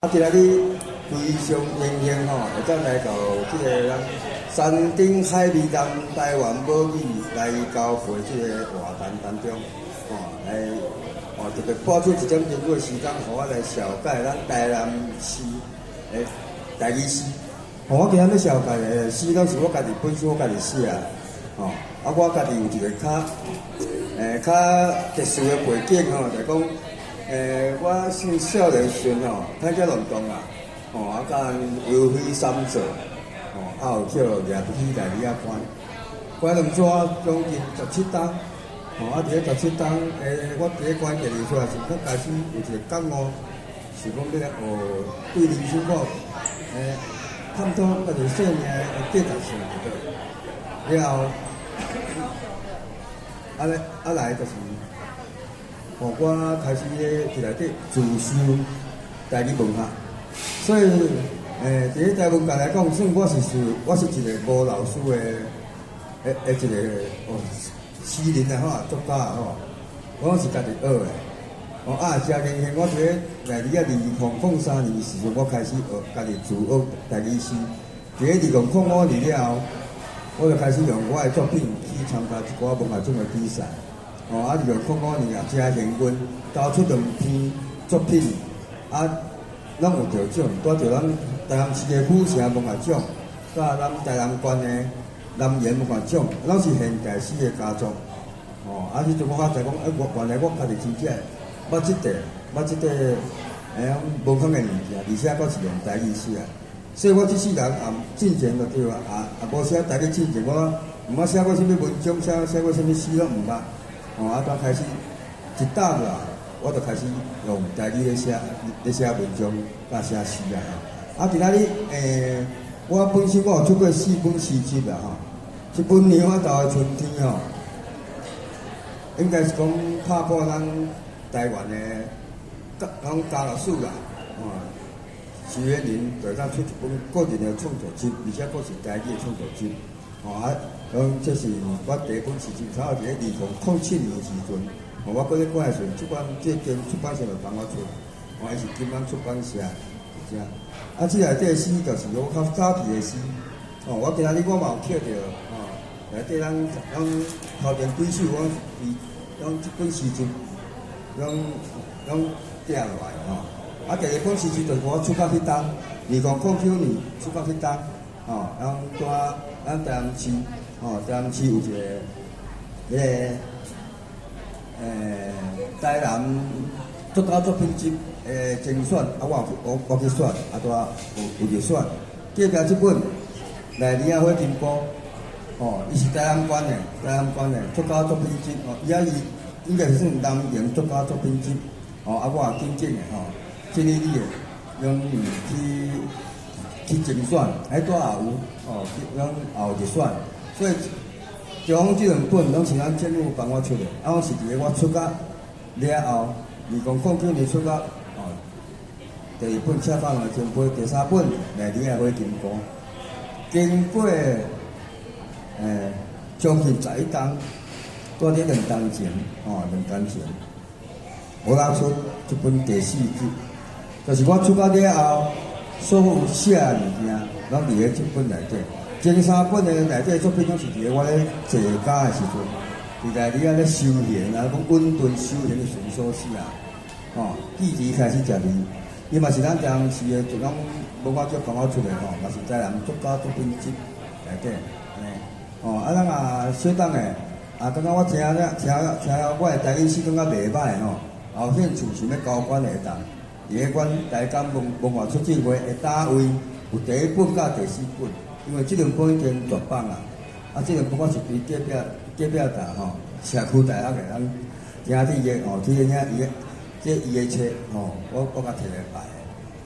今仔日非常荣幸吼，会当来到即个咱山顶海味南台湾母语来交配即个活动当中，来特别播出一点钟头的时间，互我来绍介咱台南市的台语诗。我今仔要绍介的诗，拢是我家己本身我家己写的，我家己有一个较特殊的背景就是讲。我姓少年时阵参加运动啊，甲游飞三座，有叫业批代理官，关两抓将近17档，伫咧17档，我伫咧关建立出来是刚开始有一个感悟，是讲要学对人生个探讨家己生命的价值性对。了后，来就是。我开始咧伫内底自修台语文学，所以伫咧台文界来讲，算我是一个无老师的一个诗人啊作家我是家己学的。真荣幸，我伫咧来2003年时阵，我开始家己自学台语诗。伫咧2005年了后，我就开始用我的作品去参加一寡文学奖的比赛。2005年也真幸运，交出2篇作品，拢有得奖，带着咱台南市的府城文学奖，甲咱台南县的南园文学奖，拢是现代诗的佳作。迄阵我发觉讲，原来我家己真正捌即块文学的物件，而且佫是用台语写的，所以我即世人进前就对无写台语进前，我毋捌写过啥物文章，写过啥物诗拢毋捌。当开始一打落，我就开始用台语咧写文章、甲写诗啊。伫仔日我本身我有出过4本诗集啦一本《棉花豆的春天》应该是讲拍破咱台湾的家乐史啦。徐元林就当出一本个人的创作集，而且佫是台语的创作集。这是我第一本诗集，差不多伫咧2007年时阵，我搁咧过来时，这间出版社就帮我出，伊是金安出版社，是这。这内底诗就是我较早期的诗，我今仔日我嘛有捡着，内底咱头前几首我用这本诗集，拢寄落来第二本诗集就是我出到迄档，2009年出到迄档，咱台南市，台南市有一个台南作家作品集精选，我去选，有入选。隔壁这本来李亚辉金波，伊是台南县的作家作品集，伊应该是算南洋作家作品集，我也紧的这里用去精选，迄带也有拢也有入选，所以中这2本拢是咱政府帮我出的，我是伫咧我出甲了后，2009年出甲第2本《恰当的前辈》，第3本《来李亚辉金歌》，经过将近11档，在2档前，我拉出这本第4集，就是我出甲了后。所有写的物件，拢伫咧这本内底。前3本的内底作品，拢是伫咧我咧坐家的时阵，伫内底咧修闲讲稳顿修闲的时阵所写记忆开始食味，伊嘛是咱台南市的，就讲文化局帮我出的嘛是台南作家作品集内底咱小档的刚刚我听我的台语诗感觉袂歹后现厝想要交关下档。伫咧阮台港文化促进会的单位有第1本甲第4本，因为这2本已经绝版啦。这2本我是伫隔壁社区大学的咱兄弟去伊的册我甲摕来摆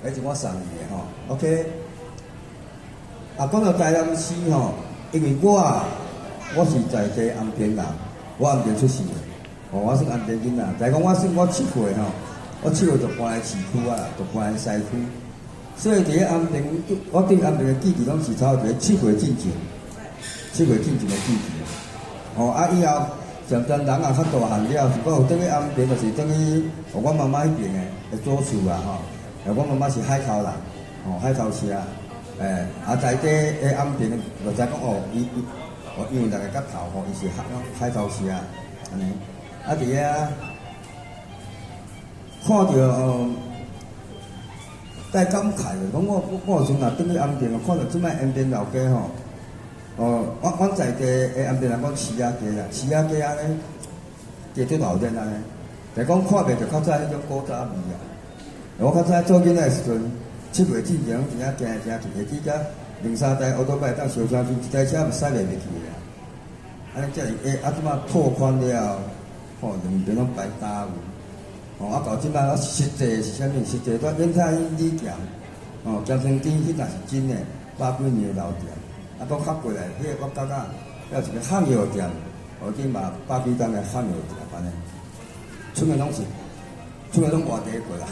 的，迄是我送伊的OK。讲到台南市因为我是在地安平人，我安平出世的，我算安平囡仔。但讲我算我7岁我7岁就搬来市区就搬来西区，所以伫咧安平，我对安平的记忆拢是差不多7岁进前的记忆。以后上阵人也较大汉了，是我有转去安平，就是转去我妈妈迄边的祖厝我妈妈是海口人，海口市啊，在地的安平，就知讲因为大家甲头伊是海口市啊，安尼。伫遐看到带感慨的，讲我有阵若转去安平，看到即摆安平老街阮在地的安平人讲饲仔鸡啦，饲仔鸡安尼，鸡做老店安尼，但讲看袂着较早迄种古早味啊。我较早做囡仔时阵，7月之前真正行真去，会记甲2、3台乌托邦当小车去，一台车毋驶袂入去啊。安尼才是即摆拓宽了，两边拢摆搭有。到即摆实际是啥物？实际在永泰里店，咸生店迄若是真诶，100几年诶老店。搁较过来，迄个我感觉还有一个汉药店，即嘛100几档诶汉药店安尼。出面拢外地过来。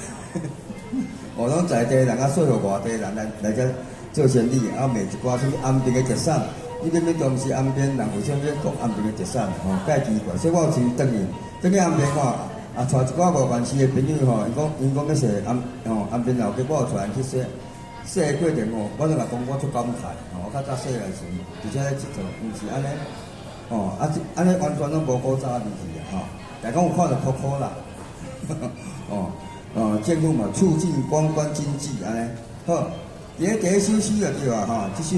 拢在地人说服外地人来遮做生意，卖一寡什物安平诶特产。你要重视安平人，为啥物讲安平诶特产？介奇怪。所以我有时转去安平带一寡外县市诶朋友因讲要说安平老街，我有带因去说的过程我就甲讲我足感慨。我较早说诶时，而且咧佚佗，毋是安尼，安尼完全拢无古早味去啊，但讲有看到酷酷啦，政府嘛促进观光经济安尼。好，第一首诗就对啊，这首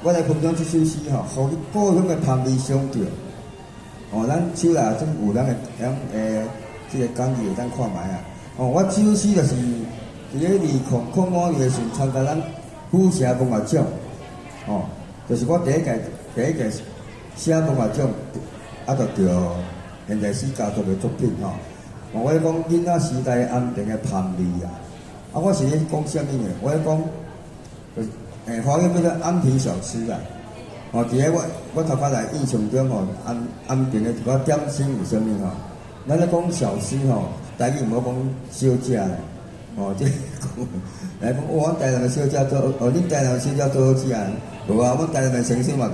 我来分享这首诗互故乡的香味相对。咱手内总有咱即个讲义会当看卖啊。我这首诗就是伫咧2005年时参加咱虎社文学奖，就是我第一届写文学奖，就着现代诗家族的作品我咧讲囡仔时代安平的香味啊，我是咧讲啥物呢？我咧讲，华语叫做安平小吃啦。伫咧我头壳内印象中安平的一寡点心有啥物咱咧讲小吃台语毋好讲小食咧，即来讲阮台南的小食做，恁台南的小食做好食啊？无啊，阮台南的城市嘛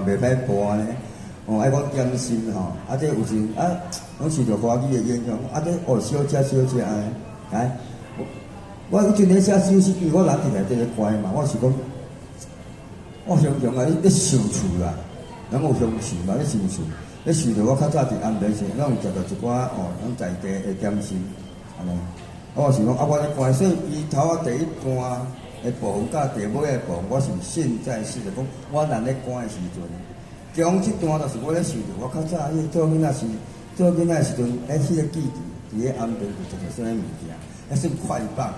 袂歹播呢。爱讲点心这有时拢受着华语的影响，小食安尼。我以前咧写小诗，因为我人伫内底咧乖嘛，我是讲，我常常咧受厝啦，咱有乡愁嘛，咧受厝，咧受着我较早伫安平时，拢食着一寡咱在地的点心，安尼。我是讲我咧乖，所以伊头第一段的部分甲第尾的部分，我是现在式的讲，我人咧乖的时阵。中即段就是我咧受着，我较早做囡仔时阵，迄个记忆伫咧安平有一个啥物物件，还算快棒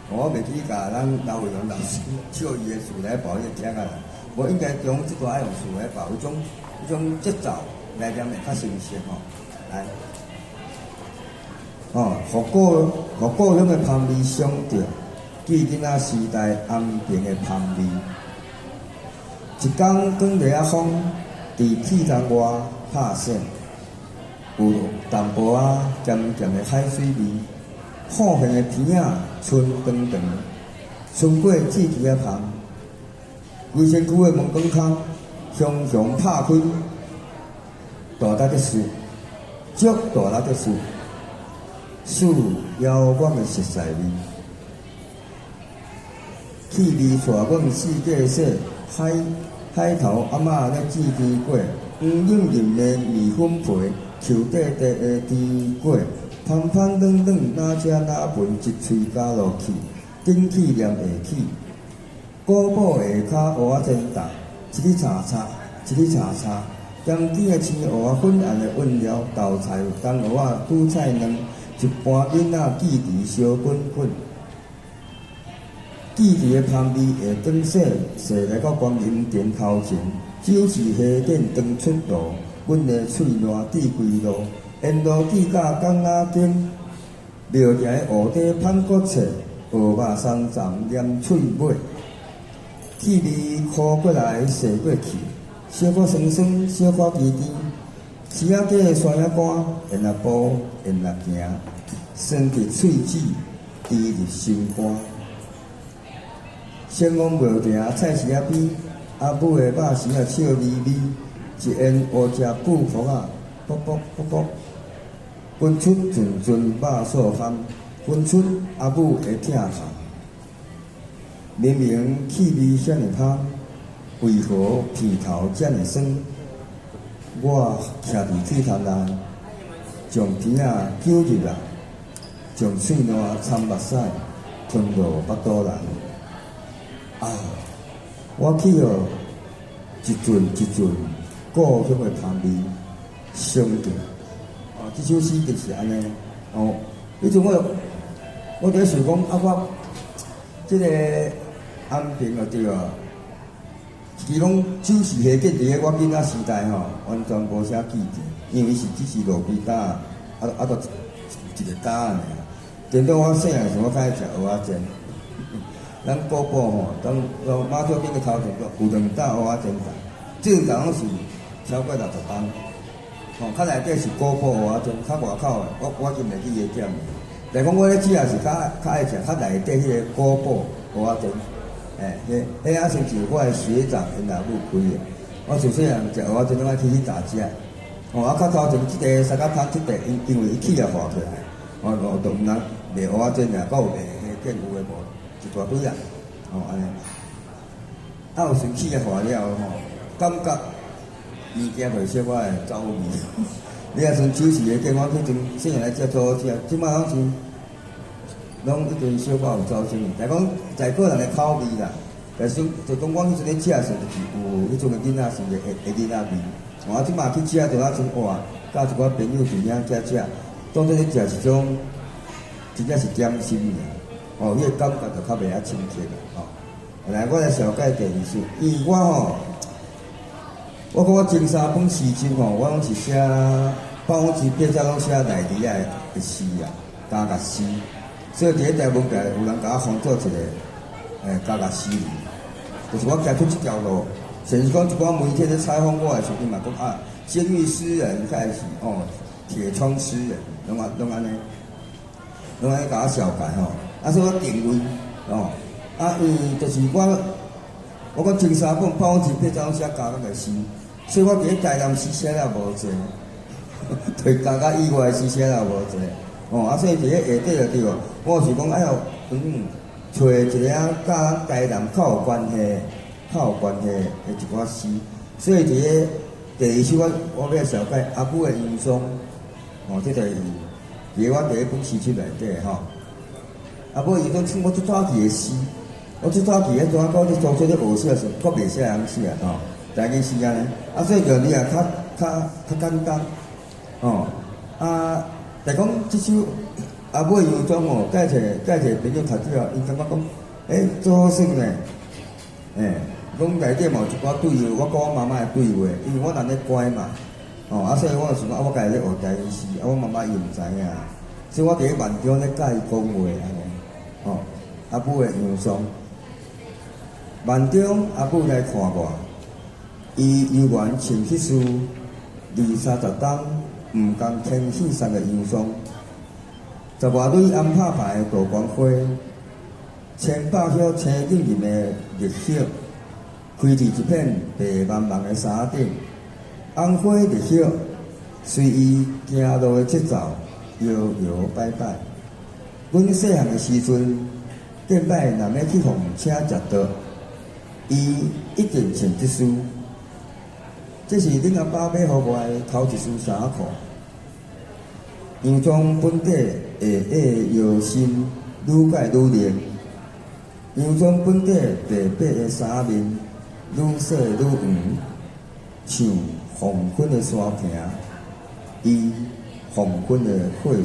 我袂记甲咱刘伟龙老师照伊的词来报伊个听啊，无应该将即段爱用词来报，迄种节奏来念会较新鲜来互故乡的香味相对，记囡仔时代安平的香味。一天光日啊风，伫气缸外拍闪，有淡薄咸咸的海水味，好现的鼻仔春长长，穿过志气啊旁，规身躯的门关口，雄雄拍开，大力的树，足大力的树，树遥远的熟悉味，气味带阮世界说海头阿嬷咧煮甜粿，黄润润的米粉皮，球底底的甜粿，香香软软，哪吃哪闻，一喙加落去，顶起连下起。古堡下骹蚵仔煎蛋，一日炒炒，一日炒炒。中间的青蚵仔粉暗的温料，豆菜有冬蚵仔韭菜卵，一盘囡仔记忆烧滚滚。记忆的香味会转洗来到观音殿头前，酒是花点长出炉，阮的喙烂滴规路，沿路记甲港仔间，庙埕的湖底盼国册，鹅肉山站黏喙尾，气味靠过来洗过去，小可酸酸，小可甜甜，时仔鸡的酸仔干，沿啊步，沿啊行，酸入喙齿，甜入心肝。先讲庙埕菜市仔边，阿母的肉丝啊笑眯眯，一烟乌只布服啊，啵啵啵啵，滚出阵阵肉臊香，分出阿母的疼痛。明明气味遐尼香，为何鼻头遮尼酸？我徛伫水潭内，将鼻仔揪入来，将嘴烂掺目屎吞入腹肚内。啊！我去哦，一阵一阵故乡的香味升着。这首诗就是安尼。迄阵我伫想讲，我即个安平对啊，其讲酒是下建伫咧我囡仔时代完全无啥记着，因为只是路边摊，都一个摊尔。电到我细汉时，我较爱食蚵仔煎。咱古堡当马祖边个头前有2担蚵仔煎饭，这个拢是超过60担。较内底是古堡蚵仔煎，较外口的我就袂记个点。来讲我咧主要是较爱食较内底迄个古堡蚵仔煎。迄啊先是我的学长因老母开的。我自细汉食蚵仔煎，拢爱去大只。较头前即个三角摊即个，因为伊起了化起来，就毋通卖蚵仔煎尔，有卖迄建有诶无。一大堆啊，安尼，有生气诶化了感觉物件袂小可会走味。你若像酒是个计，我迄阵细汉来食做好食，即摆拢一堆小可有走味。但讲在个人诶口味啦，但是就讲我迄阵咧食时，就是有迄种诶囡仔是会囡仔味。即摆去食就像哇，甲一寡朋友伫遐食，当作咧食一种真正是点心尔。迄个感觉就较袂遐亲切啦，来，我来小解第二首，因为我讲我前3本诗集我拢是写百分之80拢写内地的诗啊，加甲诗，所以伫咧台湾界有人甲我封做一个加甲诗人，就是我行出这条路，甚至讲一寡媒体咧采访我的时候，伊嘛讲监狱诗人开始铁窗诗人，拢安尼甲我小解所以我定位就是我讲前3本百分之80拢写加甲个诗，所以我伫咧台南诗写了无济，对加甲以外诗写了无济，所以伫咧下底就对哦。我是讲找一个甲台南较有关系的一寡诗，所以伫咧第2首我要小解阿母的忧伤，这就是伫我第1本诗集内底无伊讲像我最早期的诗，我最早期迄阵讲你当初咧学写时，我袂写人诗啊第一件事安尼，所以就你较简单但讲即首阿母的忧伤介一朋友读了后，伊感觉讲，做好耍呢，讲内底嘛有一寡对话，我讲我妈妈的对话，因为我人咧乖嘛，所以我就想讲我家己咧学台语诗，我妈妈伊毋知影，所以我伫咧慢中咧甲伊讲话安尼。阿母的忧伤，慢中阿母来看我，伊悠然穿迄束20-30担毋共天气送的忧伤，10外蕊暗拍牌的大光花，1000把叶青润润的热血，开伫一片白茫茫的沙顶，红花热血随伊行路的节奏摇摇摆摆。阮细汉的时阵，顶摆若要去互请食桌，伊一定穿这书。这是恁阿爸买互我的头一束衫裤。洋装本底下下腰身愈改愈练，洋装本底白白的衫面愈洗愈黄，像黄昏的山坪，伊黄昏的火焰。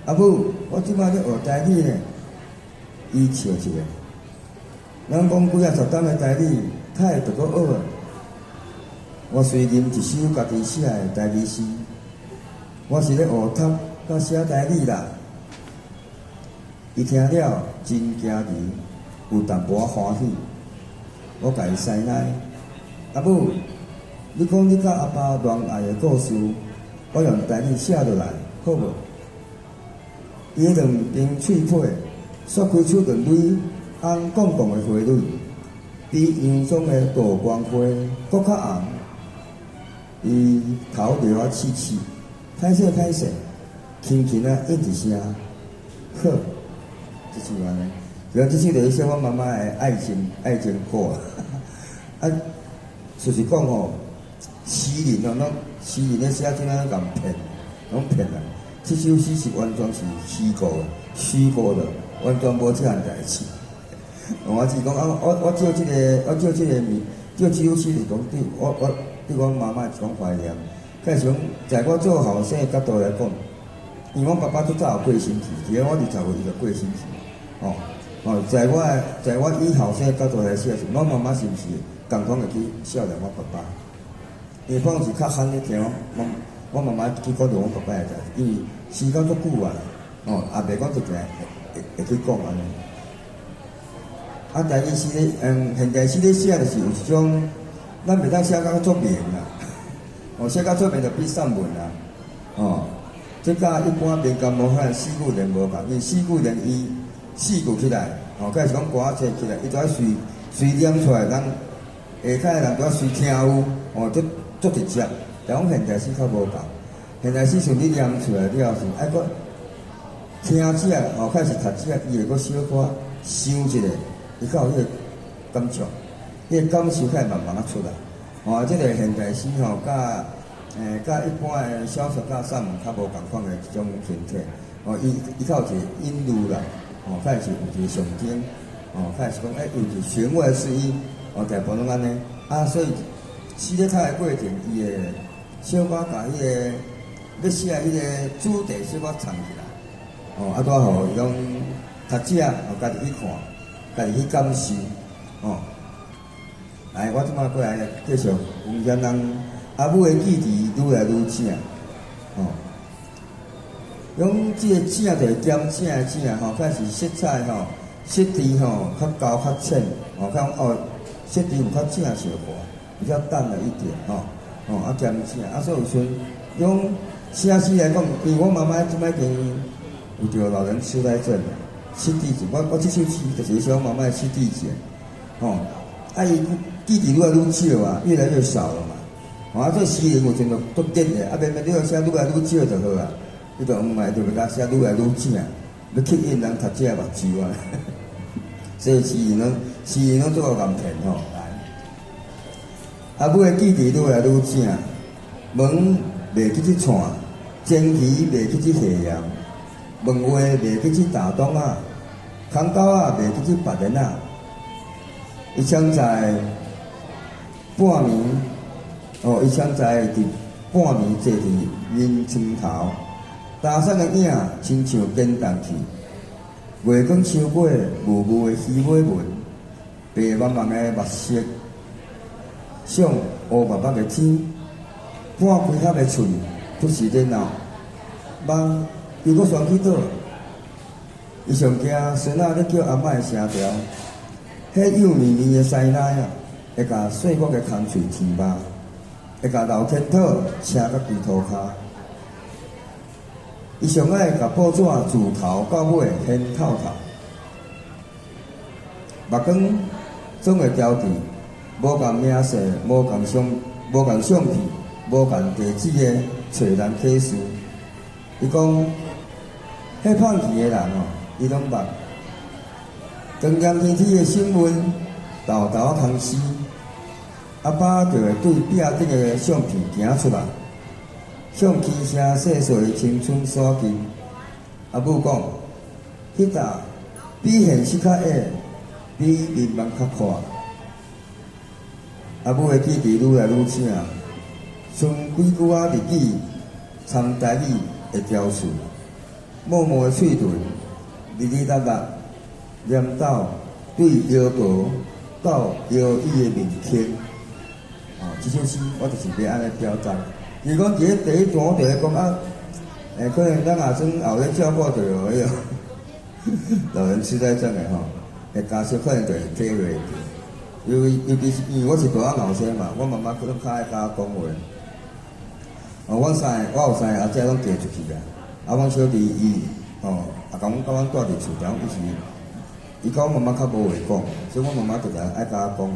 阿母，我即摆咧学台语呢，伊笑一个。人讲几10担的台语，太会着搁学。我随吟一首家己写的台语诗，我是咧学读甲写台语啦。伊听了真惊奇，有淡薄欢喜。我甲伊塞奶，阿母，你讲你甲阿爸恋爱的故事，我用台语写落来，好无？伊两边喙皮甩开出两蕊红光光的花蕊，比洋装的大光花搁较红。伊头撩啊刺刺，歹势，轻轻啊应一声，呵，即句安尼。然后即首就是说我妈妈的爱情歌啊，就是讲吼，诗人哦，诗人咧写怎啊甲人骗，拢骗人。即首诗是完全是虚构的，完全无这样代志。我是讲啊，我做即首诗是讲对我妈妈一种怀念。介绍在我做后生的角度来讲，因为我爸爸最早有过身去，其实我20岁伊就过身去，在我以后生的角度来写，我妈妈是毋是共同会去孝顺我爸爸？因为可能是较罕咧听我妈妈去讲到我爸爸的代志，因为时间足久啊，也袂讲一定会去讲安尼。啊，但伊是咧，现代诗咧写就是有一种，咱袂当写到足明啦，写到足明就变散文啦，即甲一般民间无法四句联无共，因为四句联伊四句起来，假是讲歌仔起来，伊就要随念出来，咱下骹人都要随听有，足直接。但讲现代诗较无共，现代诗像你念出来了是爱搁听者，开始读者，伊会搁小可想一下，伊较有迄个感触，迄个感受开慢慢出来。即个现代诗甲一般的小说、甲散文较无共款的一种形态。伊较有一个引路啦，开始有一个上经，开始讲有一个弦外之音，大部分拢安尼。所以诗咧开的过程，伊会小可甲迄个要写迄个主题小可藏起来，拄互伊种读者家己去看，家己去感受，来，我即摆过来继续洪先人阿母的记忆愈来愈正，讲即个正就是减正的正，开始色彩色调较高较浅，色调有较正小可，比较淡了一点，减正，所以有时用写诗来讲，因为我妈妈即摆已经有着老人痴呆症，失智症，我即首诗就是写我妈妈的失智症，伊记忆愈来愈少啊，越来越少了嘛。做诗人有阵就都紧的，慢慢你要写愈来愈少就好啊。你就唔系就甲写愈来愈正，要吸引人读者目睭啊。所以诗人拢做个咁骗来。母的记忆愈来愈正，门袂去去串，前期袂去去下阳，问话袂去去打东啊，空狗啊袂去去别人啊。伊常在半暝，伊常在伫半暝坐伫面床头，打散的影亲像颠动去，月光秋过，雾的鱼尾纹，白茫茫的目色，向乌白白的天，半开合的喙，不时热闹，梦又搁双起倒，伊上惊孙仔咧叫阿嬷的声调。迄幼绵绵的师奶啊，会甲细骨的空喙填肉，会甲老天讨车到龟涂骹。伊上爱甲报纸自头到尾掀透透，目光总会调治，无共名色，无共相片，无共地址的找人启事。伊讲，迄胖气的人伊拢捌。光炎天气的新闻，豆豆啊通死，阿爸就会对壁顶的相片行出来，向起声细碎的青春锁紧。阿母讲，迄搭比现实较矮，比面目较宽。阿母的记忆愈来愈正，剩几句日语，掺台语的雕塑，默默的嘴唇，哩哩答答。念到对腰部到腰椅的面孔，这首诗我就是要安尼表达。如果伫咧第一段，我就咧讲可能咱阿孙后咧照顾着迄个老人痴呆症的会加少可能就会体会着。尤其是因为我是大汉后生嘛，我妈妈可能较爱甲我讲话。我有三个阿姐拢嫁出去啊，阮小弟伊阿公甲阮住伫厝头，伊甲我妈妈较无话讲，所以我妈妈就爱甲我讲话。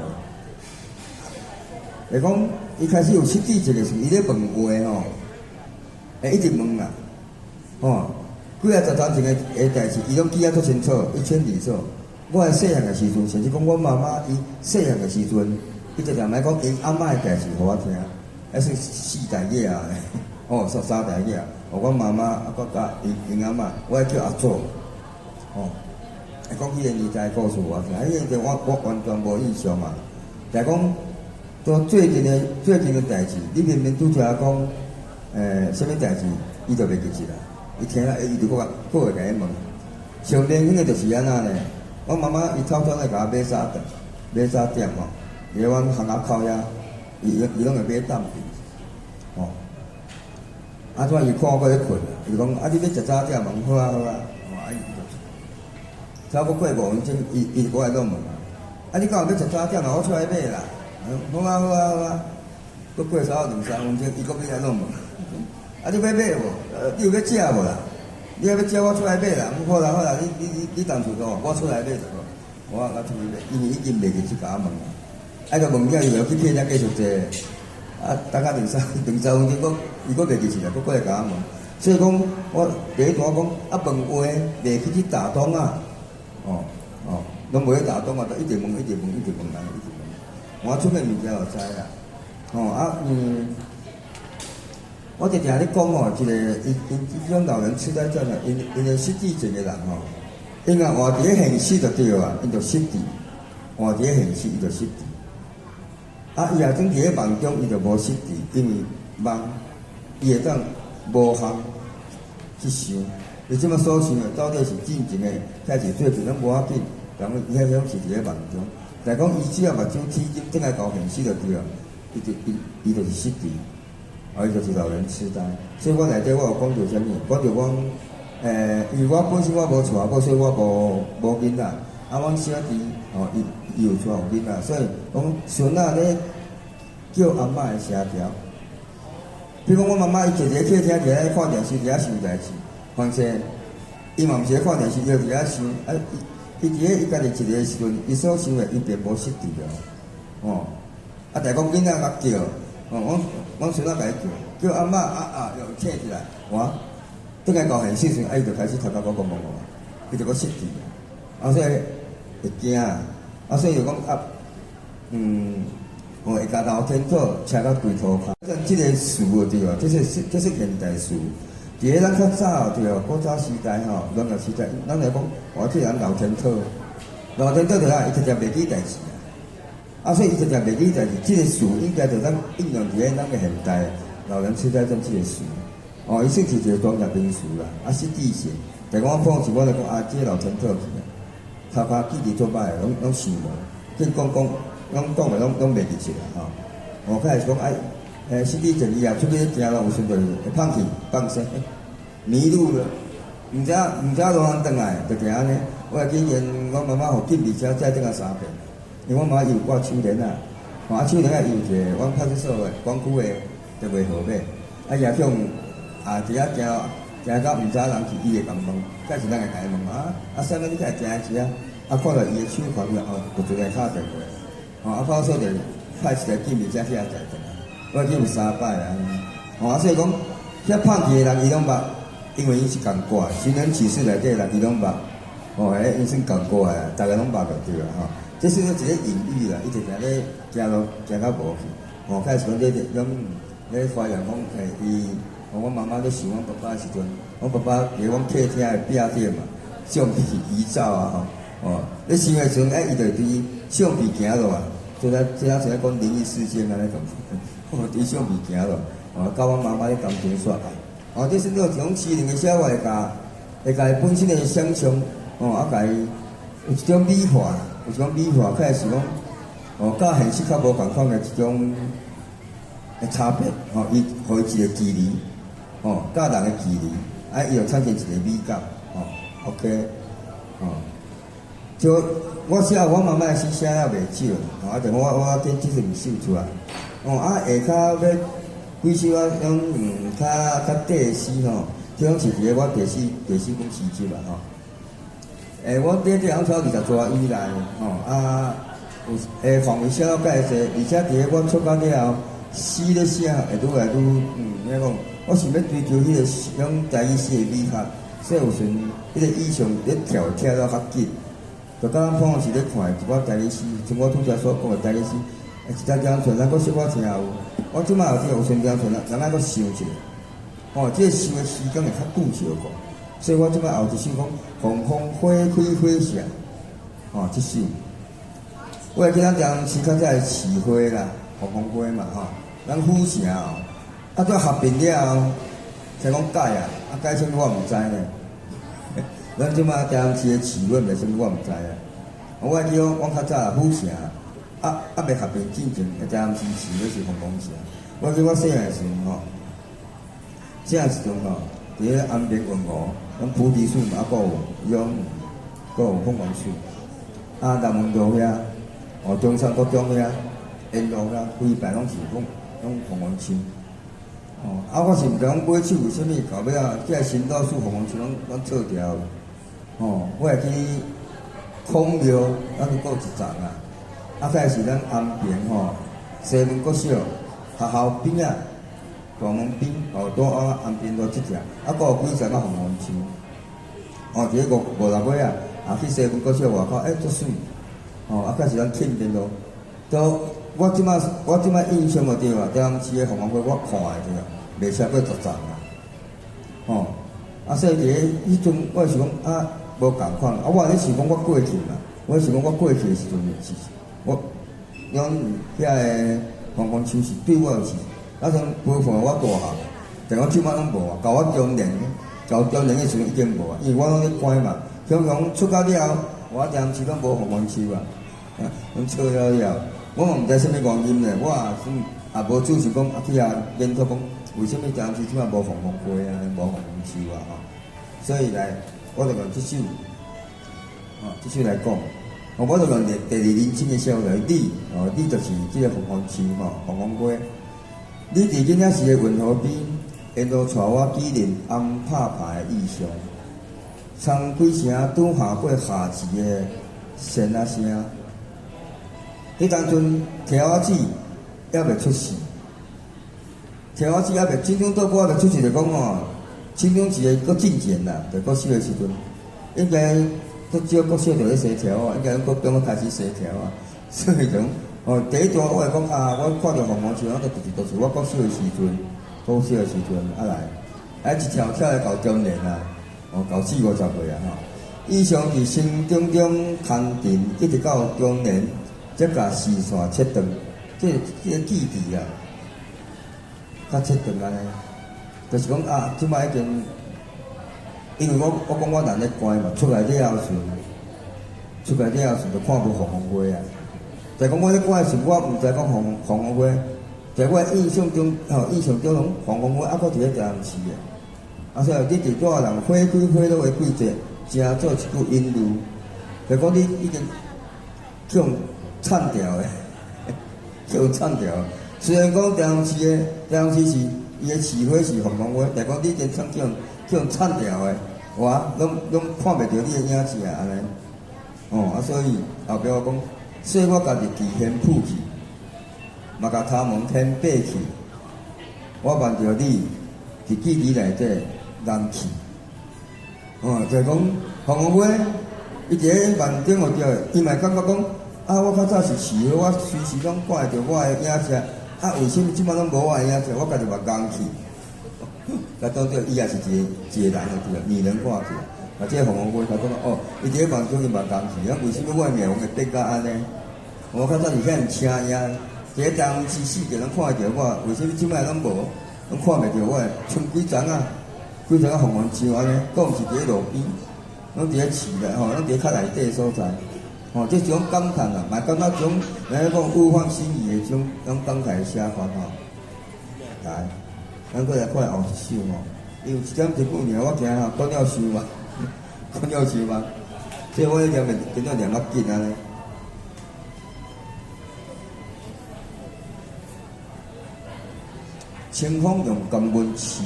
来讲，伊开始有失智症的时候，伊咧问话会一直问啦，几啊十年前的代志，伊拢记啊足清楚，一清二楚。我细汉的时阵，甚至讲我妈妈伊细汉的时阵，伊就常来讲因阿嬷的代志互我听，还是4代爷啊，哦，3代爷啊，我妈妈啊，佮甲因阿嬷，我叫阿祖，哦，讲迄个年代故事我听，迄个我完全无印象嘛。但讲到最近的代志，你明明拄则讲，什么代志，伊就袂记起来，伊听了，伊就搁会甲伊问。上明显的就是安那呢？我妈妈伊偷偷来甲我买沙店吼，伫阮巷仔口遐，伊拢会买蛋饼，吼。啊，怎伊看我咧困，伊讲啊，你要食早点嘛？好啊好啊，哦，啊伊就差不多过5分钟，伊就过来问啊，你敢有要食早点嘛？我出来买啦。好啊好啊好啊，搁过差不多2、3分钟，伊搁要来问。啊，你要买无？你有要食无啦？你要食，我出来买啦。好啦好啦，你当厝讲，我出来买就好。我出去买，因为已经袂记去甲我问啦。啊，个问了以后去骗人继续坐。啊，等下2、3分钟，伊搁袂记起来，搁过来甲我问。所以讲，我第一段讲啊，问话袂去打动啊。拢袂去打动啊，就一直问，一直问人，一直问。我出个物件就知啦。我就听你讲吼，一个伊种老人痴呆症啊，因个失智症的人吼，因啊活伫咧现实就对啊，因就失智，活伫咧现实伊就失智。啊，伊也总伫咧梦中，伊就无失智，因为梦伊会当无项去想，伊即么所想的到底是真正的，还是做阵拢无要紧，但伊遐是伫咧梦中。但讲伊只要目睭起睛，正来到现实就对啊，伊就是失智。伊就是老人痴呆，所以我内底我有讲到啥物？讲到讲，因为我本身我无娶某，所以我无囡仔。啊，阮小弟伊有娶有囡仔，所以讲孙仔咧叫阿嬷的声调。比如讲，我妈妈伊坐伫咧客厅，伫咧看电视，伫咧想代志，反正伊嘛毋是咧看电视，伊伫咧想。啊，伊伫咧伊家己一个时阵，伊所想的伊并无失智了。啊，但讲囡仔甲叫。阮孙仔甲伊叫阿嬷又醒起来，我等下到现实时，伊就开始头壳懵懵，伊就搁失智啊，所以会惊啊，所以就讲会家头天土车到龟头骹，即个词对啊，这是现代词。伫咧咱较早对啊，古早时代吼，农业时代，咱来讲，我这人老天土对啊，伊直接袂记代志。所以伊就讲袂记代志，即个词应该就咱应用伫咧咱个现代老人痴呆症即个词。伊算是一个专业名词啦，失智症。但讲我碰时我就讲即个老天土去啊，头壳记忆做歹，拢想无，见讲讲的拢袂记起来吼。开始讲失智症以后出去行路有时阵会放弃放生，迷路了，毋知路通转来，就行安尼。我会记念我妈妈互警备车载转啊3遍。因为我妈有挂手链啊，手链啊有一个，阮派出所的管区的就袂号码，也向伫遐行到毋知人去，伊会共问，假是咱会甲伊问啥物你才行一啊？看到伊的手看了就直接敲电话，派出所就派一个警备车去遐载转来，我记有3摆啊，所以讲遐放弃的人伊拢捌，因为伊是共挂，寻人启事内底人伊拢捌，伊算共挂的，大家拢捌就对啊这是一个隐喻啦，伊直常咧行路行到无去，开始讲咧发扬讲伊，我妈妈咧想阮爸爸的时阵，阮爸爸伫阮客厅的壁顶嘛，橡皮遗照啊咧想的时阵，伊就伫橡皮行路啊，即个像讲灵异事件安尼种，伫橡皮行路，甲阮妈妈咧感情说爱，这是那种欺凌的小话会甲伊本身的想象，甲伊有一种美化。有一种美化，开始讲，甲现实较无共款的一种差别，伊互伊一个距离，甲人的距离，伊就产生一个美感，OK，就我写我妈妈的诗写了袂少，但我见即是毋秀出来，下骹要几首种较短的诗即种是伫咧我第四本诗集啦我第一行抄20多以来，有范围写到介济，而且伫咧我出版了后，诗咧写会愈来愈，讲，我想要追求迄个种台语诗的美学，所以有时迄个意象咧跳到较紧，就敢若碰是咧看一寡台语诗，像我拄则所讲的台语诗，一条条船咱搁小可听有，我即摆有听有船条船，咱爱搁想一下，哦，这个想的时间会较久小个，所以我即摆后一首讲红红花开花谢，哦，这首，我会记咱当时较早市花啦，红红花嘛，吼，咱府城哦，啊，拄合并了后，才讲改啊，啊改啥物我毋知呢。咱即摆当时的市阮袂啥物我毋知啊。我会记我较早府城，未合并进前，当时市迄是红红城。我记我细汉时阵吼，细汉时阵吼，伫咧安平文湖，咱菩提树嘛，还佫有凤凰树，啊南门路遐，哦中山国中遐，沿路遐，规排拢是凤凰树。哦，啊，我是毋知讲买手为虾米到尾啊，即个新岛树凤凰树拢撤掉。哦，我会记孔庙，咱佫有一站啊。啊，再是咱安平吼，西门国小学校边啊，大门边哦，拄啊安平路即条，啊，佫有几丛啊凤凰树。哦，伫个5、6月啊，去西门国小外口，足水。哦，啊，再是咱庆平路，都我即摆印象无对啊，当时的凤凰花我看的对啊，袂超过10丛啊。哦，啊，所以迄阵我是讲啊。无共款，啊！我咧想讲我过去嘛，我想讲我过去的时阵是，我讲遐个凤凰树是对我是，那种部分我大汉，但我即摆拢无啊，到我中年的时阵已经无啊，因为我拢咧关嘛，常常出到了后，我当时拢无凤凰树啊，拢错了，我嘛毋知啥物原因咧，我也无注是讲去研究讲为虾米当时即摆无凤凰花啊，无凤凰树啊吼，所以来。我就用这首，这首来讲，我就用第二人称的小来你，你就是这个凤凰树凤凰花。你伫今仔时的运河边，沿路带我纪念红拍牌的意象，长几声拄下过夏至的声啊声。迄当阵条仔子还未出世，条仔子还未真正倒过还未出世，就讲青中时个搁进前啦，就国小的时阵，应该都少国小就咧洗条啊，应该国中开始洗条啊。所以讲，第一段我会讲我看到凤凰树，我都是我国小的时阵，来一条跳来到中年啊，到40、50岁啊吼。以上伫心中空定，一直到中年，才甲视线切断，这个记忆啊，较切断安尼。就是讲即摆已经，因为我讲我人咧关嘛，出来了后就看无凤凰花啊。但讲我咧关的时，我毋知讲凤凰花，在我印象中拢凤凰花还佫伫咧台南市的。啊，所以你伫多人花开花落的季节，正做一句引路，就讲你已经去用铲掉的，去用铲掉。虽然讲台南市是。伊个市花是凤凰花，但讲你真像叫人铲掉的，哇，拢看袂到你的影子啊安尼。所以后壁我讲，说我家己奇天谱去，嘛甲头毛天爬去，我望着你伫记忆内底人去。就讲凤凰花，伊伫咧万顶有着，伊嘛感觉讲，我较早是市花，我随时拢看会着我的影子。为什么即摆拢无我的影子？我家己嘛讲去，甲当作伊也是一个人的对啊，拟人看去。即个凤凰花，他讲伊伫咧梦中伊嘛讲去，为什么我的面容会变甲安尼？我较早是遐请呀，伫咧当时世界拢看会着我，为什么即摆拢无？拢看袂着我？剩几丛啊凤凰树安尼，佫毋是伫咧路边，拢伫咧市内拢伫咧较内底所在。这是种感叹啊，嘛感觉种人家讲物换星移的种感慨写法来，咱过来看后一首因为1点1句尔，我惊讲了收嘛，讲了收嘛，所以我一念跟着念较紧安尼。清风用甘温诗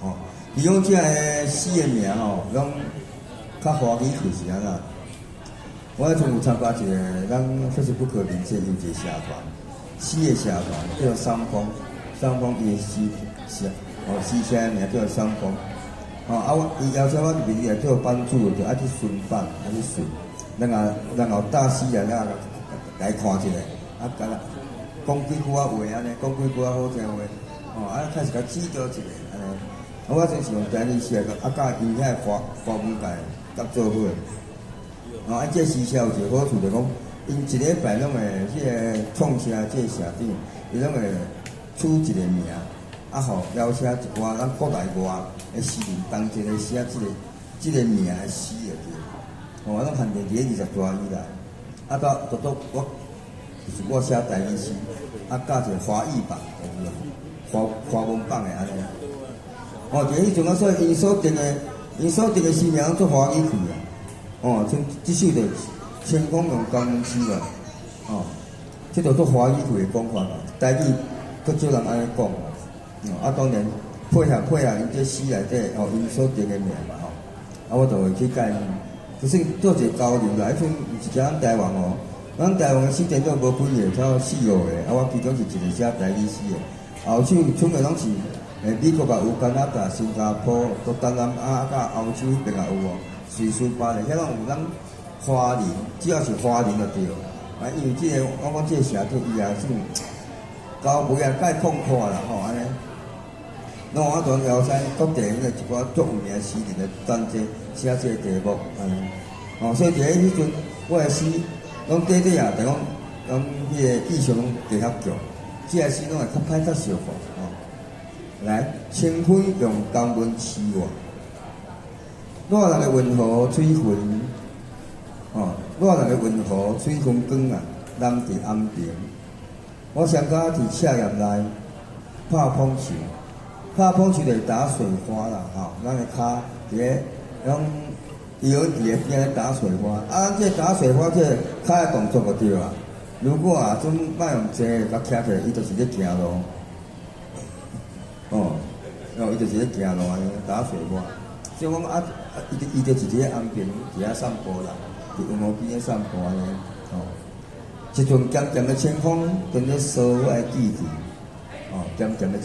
话，伊讲这个诗的名拢较华丽气是安那。我迄阵有参加一个咱非是不可名字的一个社团，诗的社团叫做三峰伊的诗写的名叫做三峰。伊邀请我入面来做班主，就爱去巡班，爱去巡，然后大四啊，来看一下，甲讲几句话安尼，讲几句好听话，开始甲指导一下安尼。我真是用台语写个，甲因遐华文界合做伙。这时社有一个好处就讲，因一礼拜拢会迄个创社这社长，伊拢会取一个名，互邀请一寡咱国内外的诗人同齐来写即个名的诗就对。我拢限定伫20大以内，到就是我写台语诗，加一个华语版，华文版的安尼。就迄阵所以因所定的诗名做华语去啊。即首就千空用江门诗啊。即就做华语去的讲法啦。台语佫少人安尼讲。当然配合因这诗内底因所定的名嘛我就会去改。就是做一个交流啦。迄阵是只咱台湾咱台湾的诗典都无几个，才有4、5个。我其中是一个写台语诗的。后手剩的拢是。美国也有，加拿大、新加坡、东南亚甲欧洲迄边也有瑞士、巴黎，遐拢有咱华人，只要是华人就对。因为即个我讲即个社长伊也算交袂啊，介旷阔啦安尼。我当邀请各地迄个一寡足有名诗人来专辑写即个题目安尼。所以伫迄阵我的诗拢短啊，就讲迄个意象拢结合强，即个诗拢会较歹接受吼。来，清风用江门诗我，热人的温和水魂，热人的温和水风光啊，人伫安平。我上家伫赤岩内拍碰球，拍碰球就是打水花啦，咱的骹伫咧，伊有伫个边咧打水花，这打水花这骹的动作就对啊。如果准莫用坐甲徛起来，伊就是咧行路。伊就是咧行路安尼打水花，所以讲伊就是伫咧安平伫遐散步啦，伫运河边咧散步安尼。一阵渐渐的清风，跟咧扫我的记忆。渐渐的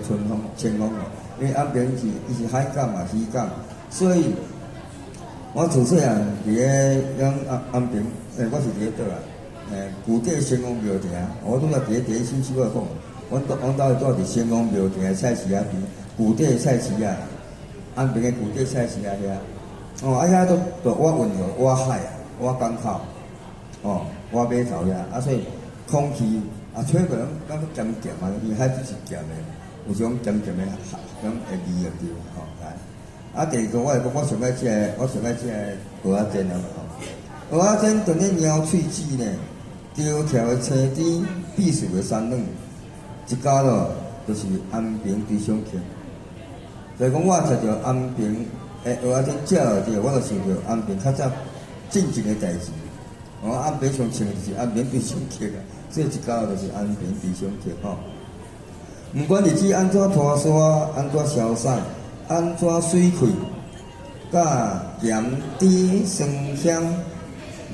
春风清风因为安平伊是海港嘛，渔港，所以我自细汉伫咧安平，我是伫咧倒啊，古地先锋庙埕，我拄仔伫咧新市我讲。阮兜是住伫先锋庙埕的菜市仔边，古地菜市仔，安平的古地菜市仔遐。遐都我运河、我海、我港口，我码头遐，所以空气吹过感觉咸咸啊，因为海水是咸的，有种咸咸的种会味就对来。第二个我讲，我上爱食蚵仔煎啊蚵仔煎炖咧鸟喙齿呢，条条的青甜必须的山软。一家就是安平追上客，所以讲我食着安平蚵仔煎食落去，我就想着安平较早进前的代志。安平上穿的就是安平追上客啊，所以一家就是安平追上客毋管日子安怎拖沙，安怎消散，安怎水开，甲咸甜酸香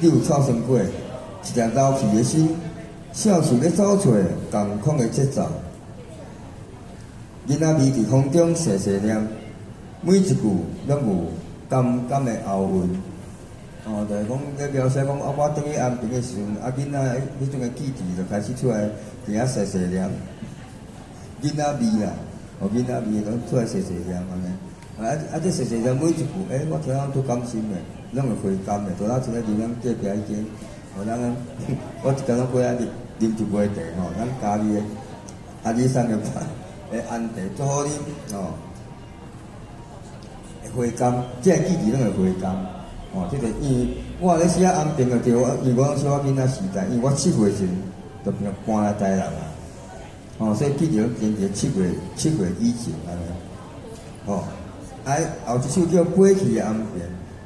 六草生果，一条老气的心。少时咧走出共款的节奏，囡仔味伫风中细细念，每一句拢有甘甘的后韵。就是讲咧描写讲，我等去安平的时阵，囡仔迄种的记忆就开始出来，伫遐细细念，囡仔味啦，囡仔味拢出来细细念安尼。这细细念每一句，我听到都甘心的，拢会回甘的。多拉一个囡仔隔壁迄间，咱我一工仔过来啉一杯茶咱家己的阿里山的安茶做好啉会回甘，即个记忆拢会回甘即个因为我咧写安平就对，因为我小囡仔时代，因为我7岁时就搬来台南啊，所以记忆拢坚持7岁以前安尼后一首叫《飞去的安平》，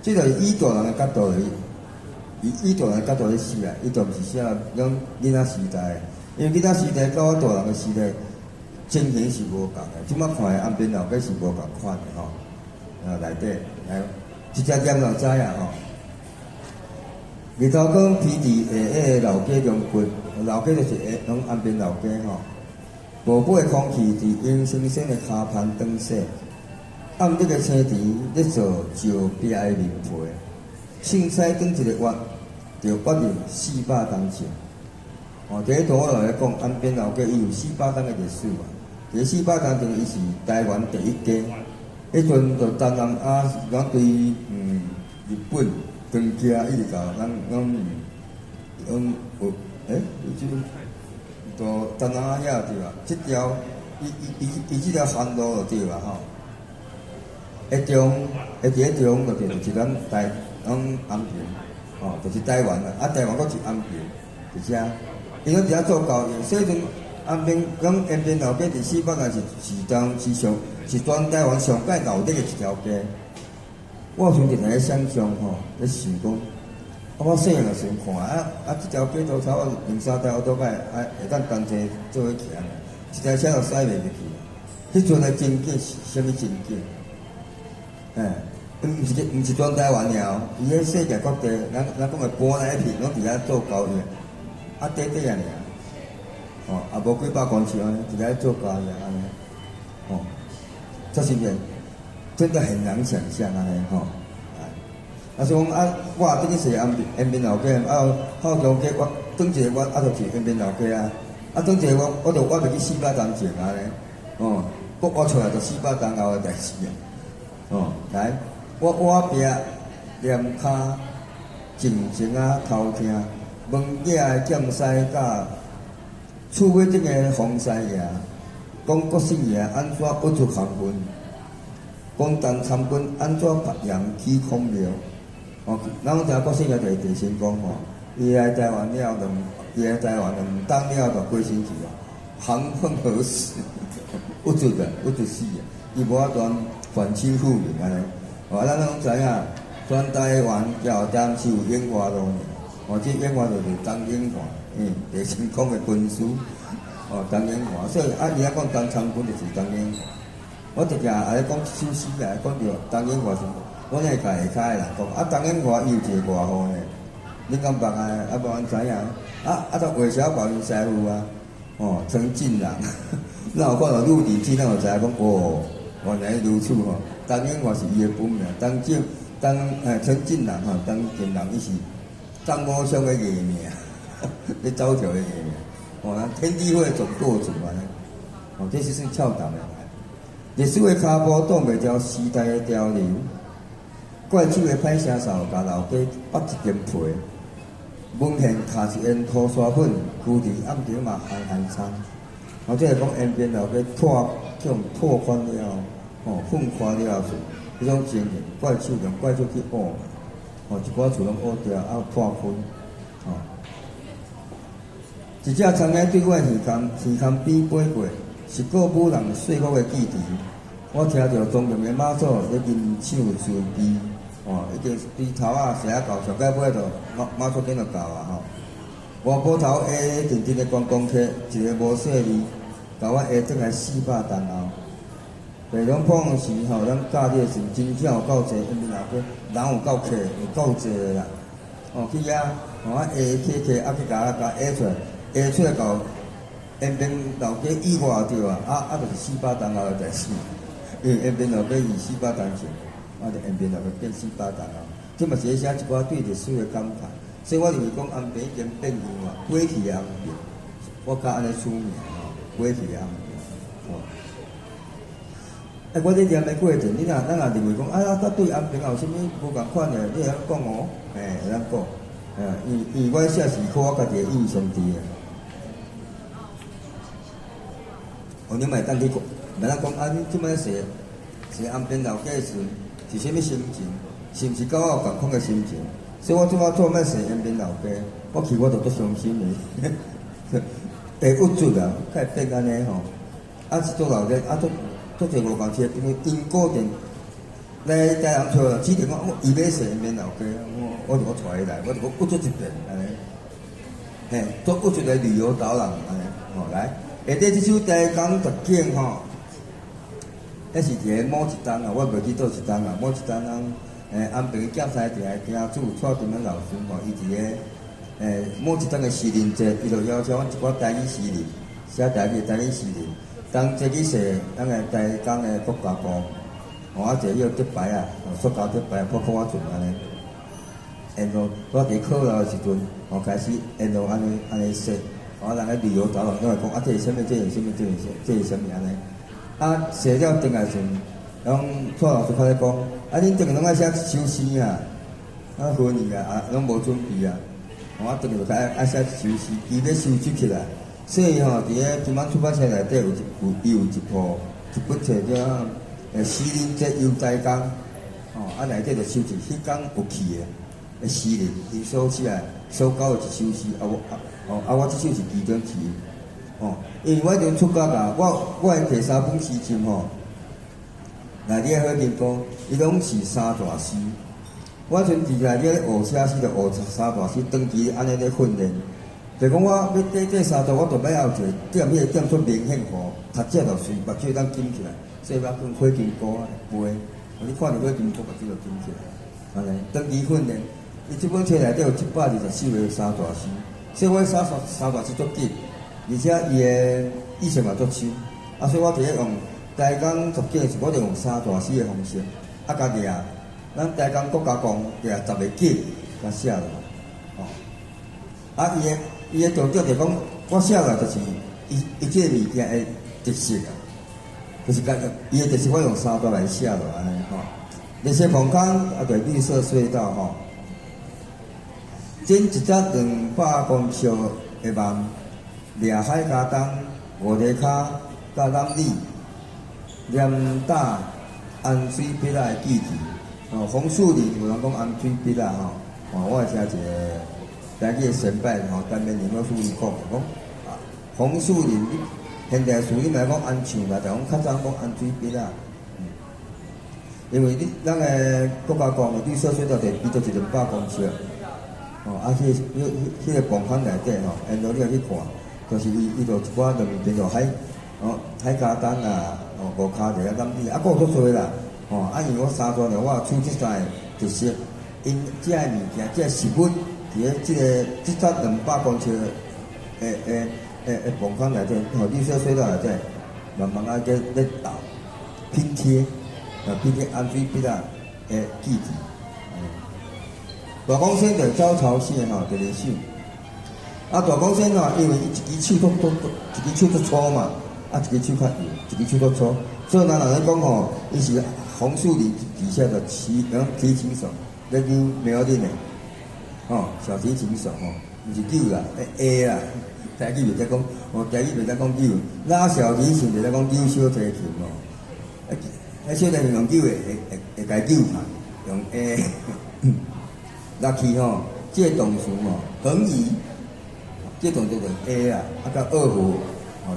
即个以大人的角度以大人的角度咧写伊就毋是写讲囡仔时代，因为囡仔时代甲我大人的时代情形是无共的。即摆看的安平老街是无共款的内底一只点就知啊日头光披伫下下老街中群，老街就是拢安平老街无的空气伫阴森森的骹盘转洗，暗日个青田咧做石壁的面皮，凊彩转一个弯，就决定400担钱。哦，第一图我来讲，安边老街伊有400担的历史嘛。第400担等于是台湾第一家。迄阵就东南亚讲对日本、东家一直搞，咱有即都东南亚对吧？即条伊即条航路就对吧？吼。迄中就就是咱安平，哦，就是台湾啦。台湾阁是安平，伫遮，因为伫遐做交易，所以阵安平讲延平老街第400担是全台湾上界老底的一条街。我有时阵在想象吼，咧想讲，我细汉个时看即条街都差不多2-3台奥多摆，会当同齐做伙行，一台车都驶袂入去。迄阵的经济是啥物经济？毋是全台湾尔，伊迄世界各地，咱讲个搬来片，拢伫遐做交易，短啊尔，也无几百公尺安尼，伫遐做交易安尼，这是面真的很难想象安尼所以讲我等去坐延平老街，后中街我转一个我就是延平老街转一个我就袂去400担钱安尼，我出来就400担后的代志来，我壁念骹静静偷听，问囝的剑师甲厝尾顶的黄师爷，讲国姓爷安怎不出空分，讲当参军安怎白羊起空庙。咱讲知国姓爷就是地神公伊来台湾了2当了就过星期航风何时？不准死伊无法度反清复明安尼。咱拢知影，全台湾交当是有演化路即演化就是当演化，地神公的军师，当演化，所以伊讲当参军就是当演化。我直常来讲一首诗来讲着当演化是，我会甲下骹的人讲，当演化伊有一个外号呢，恁敢捌无人知影？就韦小宝因师傅陈进人，咱有看到陆地记，咱就知影讲原来如此当演化是伊的本名，陈进人当进人伊是张某兄的艺名，咧走条的艺名，天地会总舵主安尼，这是算俏谈的。历史的骹步挡袂牢时代的潮流，怪手的歹声哨，甲老街剥一件皮，文献卡一烟涂沙粉，居伫暗场嘛憨憨参。即个讲延平老街拓宽了分化了迄种情形，怪手用怪手去挖，一寡厝拢挖掉，破分，一只苍蝇对我耳孔边飞过，是个武人岁月的记忆。我听着庄严的马祖咧吟唱顺悲，已经对头写到上届尾就马祖紧就到外埔头下阵阵的观光客，一个无说字，甲我下转来400担后。白龙碰时咱假日时真正有够济，因为人有够客，有够济的啦。去遐，下去甲下出来，下出来到延平老街以外着就是400担后的代志。因为延平老街以400担钱，就延平老街变400担后。即嘛是写一寡对历史的感慨，所以我认为讲安平已经变样过去的安平，我甲安尼出名过去的安平。我咧念的过程，咱若认为讲对安平有啥物无共款的，你会晓讲会当讲，因为我写是靠我家己的印象伫的。你咪当去讲，咪当讲你即摆是安平老街时是啥物心情？是毋是甲我有共款的心情？所以我即摆做咩是延平老街，我去我就足伤心的，会郁卒啊，较会变安尼是做老街做一个无共车，因为因固定来台南厝，指定伊要坐延平老街，我就带伊来，我就郁卒一遍安尼，做郁卒的旅游导览安尼，来。下底即首台江十景迄是伫个某一档我袂记倒一档某一档安平检察厅的厅主蔡金文老师伊伫个某一档的诗人节，伊就邀请阮一寡台语诗人写台语诗人，当这去说咱的台江的国家歌，啊，一个迄个竹牌啊，塑胶竹牌破破啊阵安尼，沿路我伫考了时阵，开始沿路安尼说，人咧旅游导览，拢会讲啊，这是啥物？这是啥物？这是啥物安尼？啊，写了登来时，拢蔡老师开始讲，啊，恁登个拢爱写修诗啊，婚礼啊，拢无准备啊，我登个就爱写修诗，伊要收集起来。所以伫咧金晚出版社内底有一本册叫诗人节游哉工，内底就收集迄天有去的诗人，伊所写所教的一首诗，我即首是其中之一。因为我迄阵出家噶，我因摕3本诗集内底好认讲，伊拢是三大诗。我迄阵伫内底咧学写诗，就学三大诗，长期安尼咧训练。就讲我要这三大，我着要有一个点，迄个点出明显互读者着随目睭当紧起来，所以我用火金菇啊背，你看着火金菇目睭着紧起来，安尼长期训练。伊即本册内底有124个三大诗，所以我三大诗足紧，而且伊的意思嘛足深，所以我伫咧用台江作记时，我着用三大诗的方式，家己咱台江国家公掠10个记，甲写落来，伊的重点就讲，我写落就是伊即个物件的特色啊，就是伊的特色，我用三大来写落安尼那些棚坑对绿色隧道整一只200公尺的梦，掠海加东5个脚甲南里，念打安水笔仔的记忆。红树林有人讲安水笔仔我会听一个。台语的前辈单面林老师伊讲红树林，现代树你咪讲安树啦，但讲较早讲安水笔啦。因为咱个国家公园绿色隧道地比做是200公尺，迄个棚坑内底沿路你去看，就是伊就一寡两边就海加东啊，5脚地啊，南里还有足多啦，因为我三大呢，我出即三个特色，因遮个物件，遮个食物。伫咧即只200公尺的棚坑内底，绿色隧道内底，慢慢咧倒拼贴，安水笔仔的记忆。大公山就走朝鲜第2首。大公山因为伊一支手足粗嘛，一支手较圆，一支手足粗，所以人咧讲伊是红树林底下的提琴手，咧扭苗栗的。小提琴手毋是扭啦，A 啦，台语袂使讲，台语袂使讲扭，拉小提琴袂使讲扭小提琴小提琴用扭会甲伊扭下，用 A， 落去这个动词横移，这动作就 A 啊，甲二胡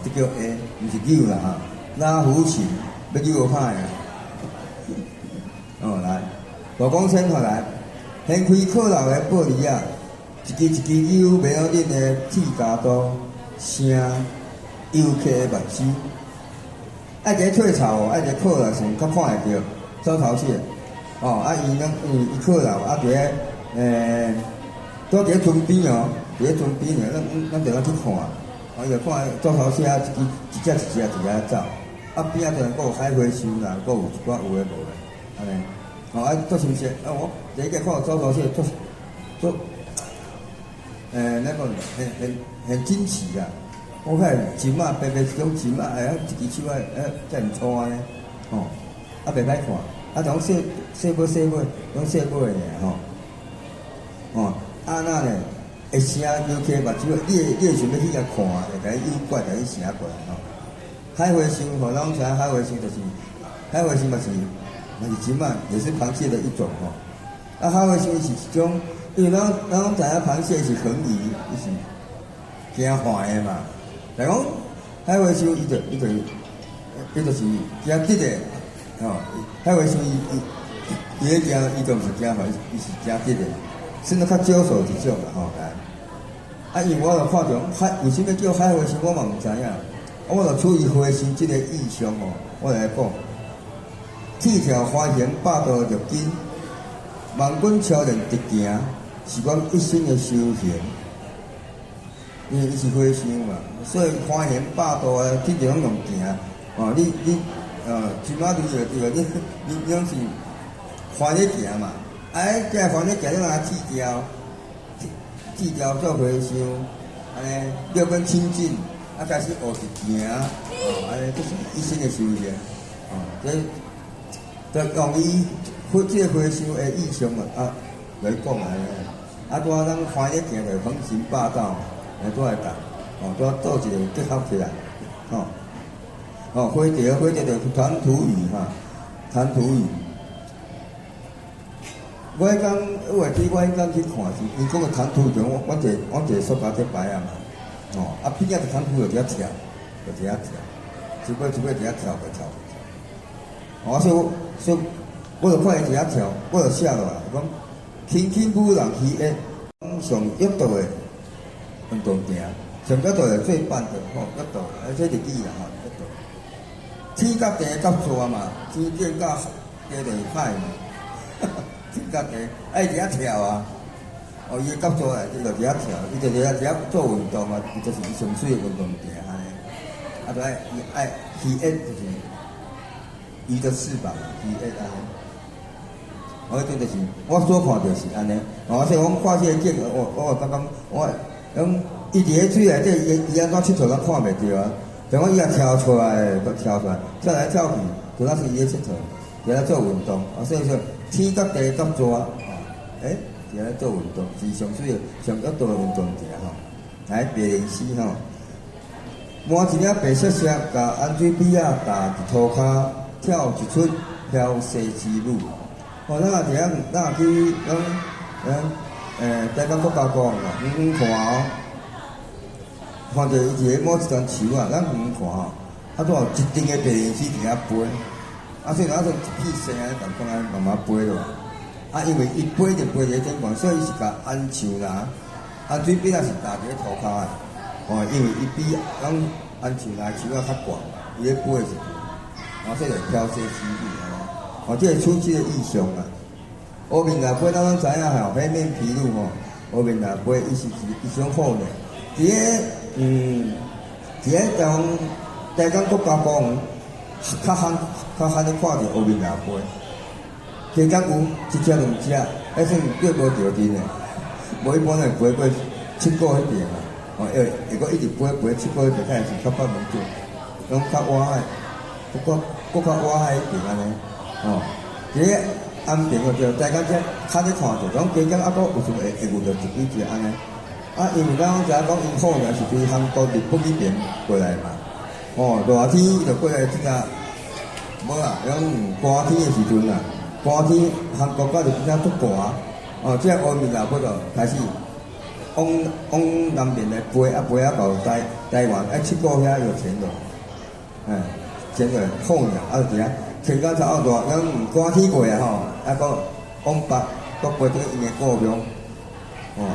这叫 A， 毋是扭啦拉胡琴要扭好歹啊，来，大公山来。掀开靠楼的玻璃啊，一支有美丽的铁加刀，声游客的目睭。爱一个退潮爱一个靠楼上较看会着，走头车。伊靠楼伫咧拄伫咧村边伫咧村边咱着去看，就看走头车一只伫遐走，边仔就有海花树啦，有一寡有诶无诶，安尼。做新鲜我第一个看走头车做那个很惊奇啊！我看金仔白白种金仔，一支手遮尔粗安尼，袂歹看，种细尾，拢细尾尔那呢会声游客目睭，你会想要去遐看，会甲伊诱拐，甲伊声过来海花树，咱知影海花树就是海花树嘛是金仔，也是螃蟹的一种海花树是一种，因为咱知影螃蟹是横移，伊是惊坏的嘛。但讲海花树伊就是惊直的，海花树伊咧惊，伊就毋是惊坏，伊是惊直的，甚至较少数一种啦因为我就看着为什么叫海花树，我嘛毋知影，我就出于花树即个意象我来讲。铁条花形百道入筋，万滚超人直行，是阮一生的修行。因为伊是花树嘛，所以花形百道啊，铁条拢用行。你骑马队就对个，你拢是翻咧行嘛，这翻咧行，你若剃掉，剃掉做回收，安尼六根清净，开始学一行，安尼就是一生的修行，就用伊即个回收的意象来讲安尼，咱翻咧行就横行霸道，都来打，都要做一个结合起来，花蝶就是谈吐语谈吐语。我迄天有会记，我迄天去看是，因讲个谈吐语，我一个塑胶底牌啊嘛，边仔就谈吐就伫遐跳，就伫遐跳，一尾伫遐跳过跳过跳。所以我就看伊伫遐跳，我就写落来，讲轻轻舞人喜悦，上悦道的运动行，上悦道的最棒的悦道，这日记啦悦道。天甲地甲蛇嘛，天顶甲地地海嘛，天甲地爱伫遐跳啊！伊个甲蛇来，伊就伫遐跳，伊就伫遐做运动啊，伊就是伊上水的运动场安尼。就爱喜悦就是伊的翅膀，喜悦安尼。迄阵就是我所看到是安尼，所以我看这个景，我感觉伊伫个水内底，伊安怎佚佗，咱看袂着啊。像我伊也跳出来，跳来跳去，就那是伊咧佚佗，伫咧做运动。所以说天甲地甲蛇，伫咧做运动，是上水的上角度的运动场来白莲溪满一领白色色，甲安水笔搭伫涂骹，跳一出飘西之舞。咱也去台港国家公园看到伊一个某一段树咱远看都有一顶的白莲枝伫遐飞，所以咱就一片生共款慢慢飞落。因为伊飞就飞伫顶悬，所以伊是甲安树啦，安水笔是搭伫涂骹的。因为伊比咱安树啦树较悬，伊咧飞是，所以就飘西之舞。这个出去的意象啊，乌面来飞，咱拢知影黑面琵鹭乌面来飞，伊是一种好呢。伫个台港国家公园，较罕咧看到乌面来飞。其间有一只两只，算叫无着阵的，无一般会飞过7个迄边会阁一直飞7个迄边，看是较北门种，拢较晚海，搁较晚海迄边安尼。伫个安平就大家较咧看着，讲加减阁有时会遇到一几只安尼。因为咱知影讲因好命是从韩国日本迄边过来嘛。热天就过来即个，无啦，寒天的时阵啦，寒天韩国甲日本足寒。即个乌面来飞就开始往南边来飞，飞到台湾7个遐就潜落，潜落好命就伫遐。前到差不多，寒天过啊阁往北，阁飞到因的故乡。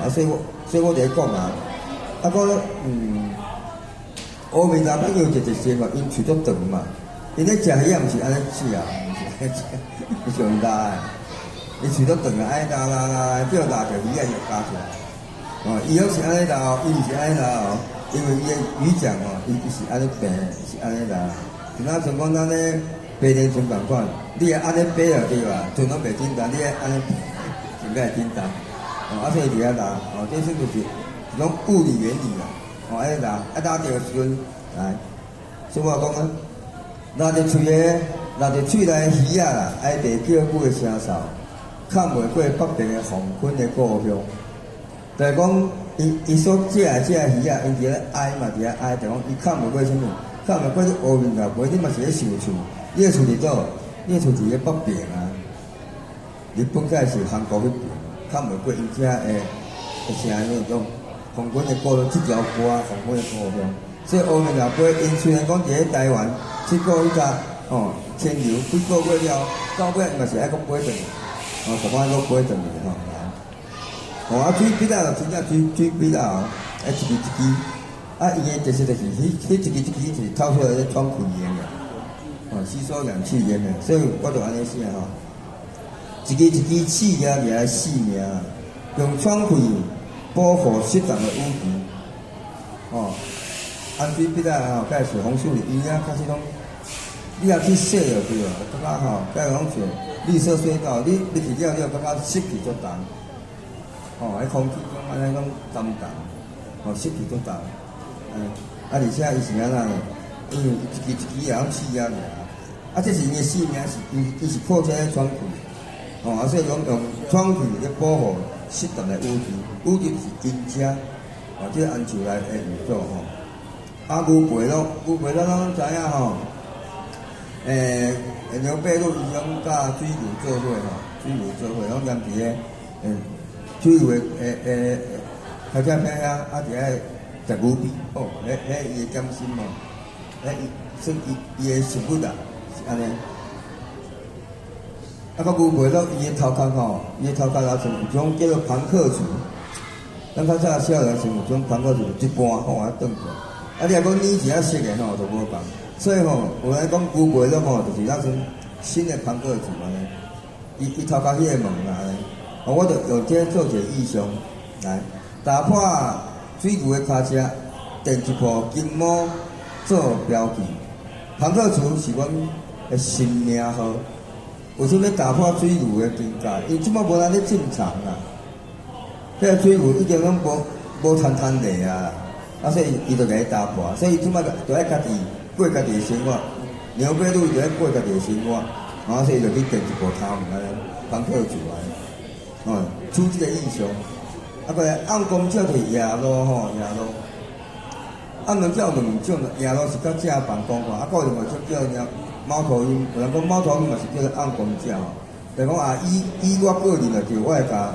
所以我伫咧讲阁乌面来飞有一特性因喙足长嘛，因咧食鱼也毋是安尼吃啊，毋是安尼吃，上大诶，伊喙足长安尼拉，叫拉着鱼就加起来。伊又是安尼拉，伊毋是安尼拉因为伊的鱼酱伊是安尼平，是安尼拉。就像讲咱咧。白莲船共款，你安尼爬落去啊，船拢袂紧张，你安尼就会紧张。所以伫遐拉，这算就是一种物理原理啦。安尼拉，拉着时阵来，所以我讲拉着喙内鱼仔啦，爱袂叫母的声哨，看袂过北边的黄昏的故乡。就是讲，伊所食的鱼仔，因伫咧哀嘛，伫遐哀，就讲伊看袂过啥物，看袂过乌面来飞，你嘛是咧受厝。你个厝伫倒？你个厝伫咧北边啊？日本该是韩国迄边，看袂过因遮诶声那种黄昏的故乡，即条歌黄昏的故乡。所以乌面来飞，因虽然讲伫咧台湾7个迄只牵牛几个月了，到尾嘛是爱阁飞转去，逐摆阁飞转去水笔就真正水笔一支，伊个特色就是迄一支就是透出来咧喘气烟个。吸收氧气烟的，所以我就安尼写一支刺掠掠性命，用喘气保护适当的污皮。安水笔甲是红树林，伊较是拢你也去洗就对啊，感觉吼，甲讲像绿色隧道，你去了，你感觉湿气足重，迄空气讲安尼讲淡淡，湿气足重，而且伊是安那，因为一支也通试啊尔，这是因的性命是伊是靠这个窗气，所以讲用窗气来保护湿淡的污质是因遮，这个安全来的运作牛背咯，咱知影吼。牛背路伊拢甲水牛做伙水牛做伙，拢踮伫个水牛开车片遐，伫遐食牛逼，迄伊的点心迄算伊的食物啦，是安尼。到牛背路伊的头壳伊的头壳也像有种叫做庞克族，咱较早少年时有种庞克族一半啊转过，你若讲年纪较熟的就无共。所以有人讲牛背路就是那种新的庞克族安尼，伊头壳迄个门啦，我就用这做一个意象来打破水牛的脚车，垫一部金毛做标记。庞克族是阮的新名号。为什么打破水牛的境界？因为即摆无人咧进场啦，迄个水牛已经拢无摊地啊，所以伊就来打破，所以即摆就爱家己。过家己的生活，牛背路就爱过家己的生活，所以就去垫一部头安尼，庞克族安尼，出这个意象。过来暗光鸟就是夜路夜路，暗光鸟两种，夜路是较正版讲法，个另外种叫猫头鹰，有人讲猫头鹰嘛是叫做暗光鸟，就讲以我个人来讲，我会甲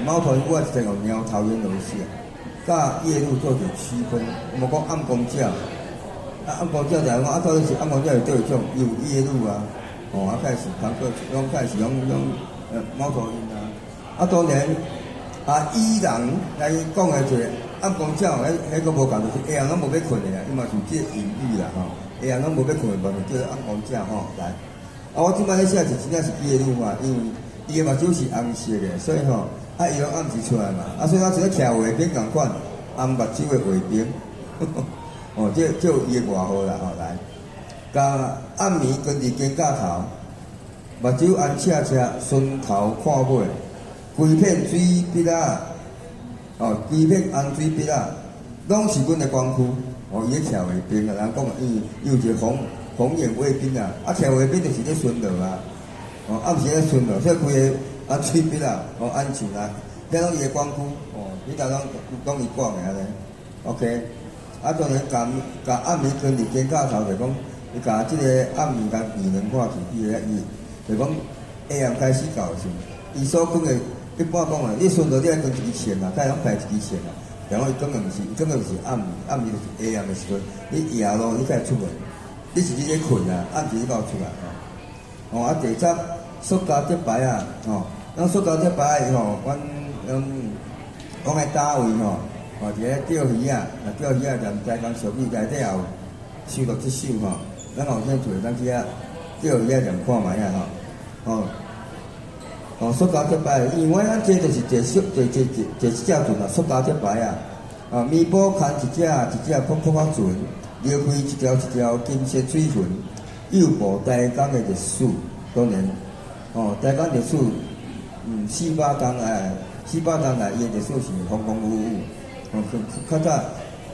猫头鹰我是用猫头鹰来写，甲夜路做一区分，无讲暗光鸟。暗光鸟就讲到底是暗光鸟有对种，有夜路啊，开始庞克族，开始用猫头鹰啊，当然伊人来讲的一个暗光鸟，迄个无共就是下暗拢无要困的啦，伊嘛是即个隐喻啦下暗拢无要困的，就叫做暗光鸟来。我即摆咧写是真正是夜路嘛，因为伊的目睭是红色的，所以伊拢暗示出来嘛，所以咱一个徛画边共款，红目睭的画边。这有伊的外号啦，来，甲暗暝跟伫肩胛头，目睭安赤赤，顺头看尾，规片水笔仔，规片红水笔仔，拢是阮的光区。伊咧徛画边啊，人讲伊有一个红眼卫兵啊，徛画边就是咧巡逻啊，暗时咧巡逻，所以规个红水笔啊，安全啊，遐拢伊的光区，你头拢伊讲的安尼 ，OK。当然，甲暗暝跟伫肩胛头，就讲，伊甲即个暗暝甲技能看起，伊个意，就讲下暗开始到时，伊所讲的，一般讲啊，你顺道你爱跟一支线啦，该拢排一支线啦。然后伊讲的毋是，伊讲的是暗暝就是下暗的时阵，你夜路你该出门，你是伫咧困啊，暗时你才有出来第三，塑胶铁牌啊，咱塑胶铁牌阮来打位伫咧钓鱼啊，钓鱼啊，就毋知讲手机内底也有收录即首咱后生做咱去钓鱼啊，就看卖啊塑胶铁牌，因为咱这就是一只船啊，塑胶铁牌啊，面部牵一只泡泡船，撩开一条金色水魂，诱捕大江的历史，当然大江历史400公来，伊的历史是风风雨雨。较早